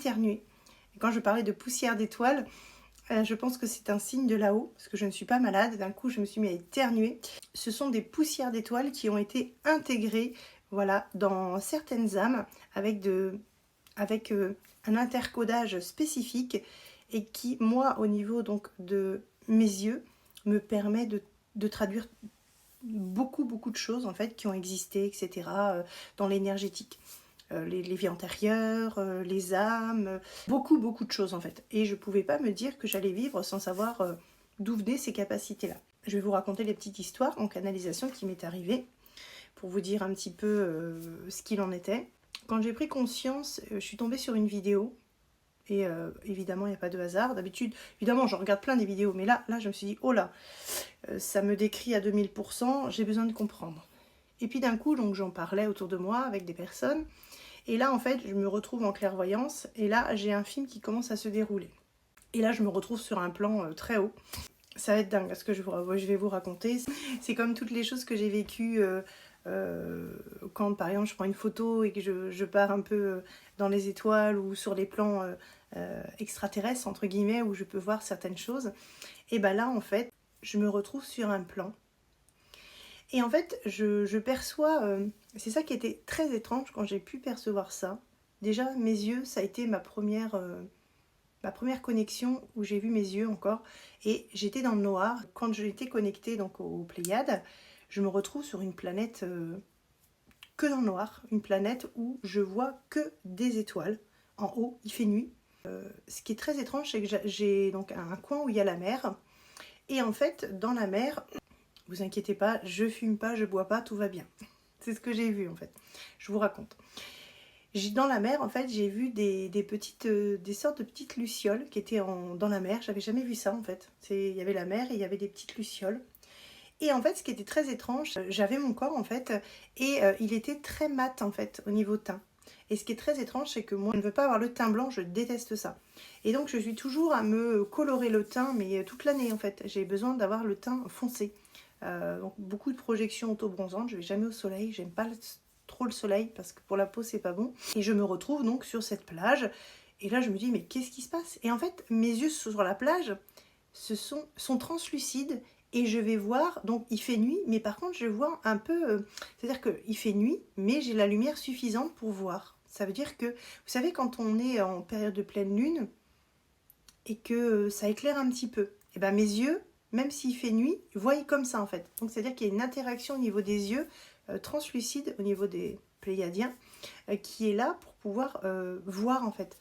éternuer. Et quand je parlais de poussière d'étoiles, je pense que c'est un signe de là-haut, parce que je ne suis pas malade. D'un coup, je me suis mis à éternuer. Ce sont des poussières d'étoiles qui ont été intégrées, voilà, dans certaines âmes avec un intercodage spécifique et qui, moi, au niveau donc de mes yeux, me permet de traduire beaucoup de choses en fait qui ont existé, etc. Dans l'énergétique. Les vies antérieures, les âmes, beaucoup de choses en fait. Et je pouvais pas me dire que j'allais vivre sans savoir d'où venaient ces capacités-là. Je vais vous raconter les petites histoires en canalisation qui m'est arrivée pour vous dire un petit peu ce qu'il en était. Quand j'ai pris conscience, je suis tombée sur une vidéo. Et évidemment, il n'y a pas de hasard. D'habitude, évidemment, je regarde plein des vidéos. Mais là, je me suis dit, oh là, ça me décrit à 2000%, j'ai besoin de comprendre. Et puis d'un coup, donc j'en parlais autour de moi avec des personnes. Et là, en fait, je me retrouve en clairvoyance. Et là, j'ai un film qui commence à se dérouler. Et là, je me retrouve sur un plan très haut. Ça va être dingue, ce que je vais vous raconter. C'est comme toutes les choses que j'ai vécues quand, par exemple, je prends une photo et que je pars un peu dans les étoiles ou sur les plans extraterrestres, entre guillemets, où je peux voir certaines choses. Et bien là, en fait, je me retrouve sur un plan. Et en fait, je perçois... c'est ça qui était très étrange quand j'ai pu percevoir ça. Déjà, mes yeux, ça a été ma première connexion où j'ai vu mes yeux encore. Et j'étais dans le noir. Quand j'étais connectée donc, aux Pléiades, je me retrouve sur une planète que dans le noir. Une planète où je vois que des étoiles. En haut, il fait nuit. Ce qui est très étrange, c'est que j'ai donc un coin où il y a la mer. Et en fait, dans la mer... Vous inquiétez pas, je fume pas, je bois pas, tout va bien. C'est ce que j'ai vu en fait. Je vous raconte. Dans la mer, en fait, j'ai vu des sortes de petites lucioles qui étaient dans la mer. J'avais jamais vu ça en fait. Il y avait la mer et il y avait des petites lucioles. Et en fait, ce qui était très étrange, j'avais mon corps en fait et il était très mat en fait au niveau teint. Et ce qui est très étrange, c'est que moi, je ne veux pas avoir le teint blanc, je déteste ça. Et donc, je suis toujours à me colorer le teint, mais toute l'année en fait. J'ai besoin d'avoir le teint foncé. Donc beaucoup de projections auto-bronzantes, je vais jamais au soleil, j'aime pas trop le soleil parce que pour la peau c'est pas bon. Et je me retrouve donc sur cette plage et là je me dis mais qu'est-ce qui se passe? Et en fait mes yeux sur la plage sont translucides et je vais voir, donc il fait nuit mais par contre je vois un peu, c'est-à-dire qu'il fait nuit mais j'ai la lumière suffisante pour voir. Ça veut dire que, vous savez quand on est en période de pleine lune et que ça éclaire un petit peu, et ben mes yeux, même s'il fait nuit, voient comme ça en fait. Donc c'est-à-dire qu'il y a une interaction au niveau des yeux translucide au niveau des pléiadiens qui est là pour pouvoir voir en fait.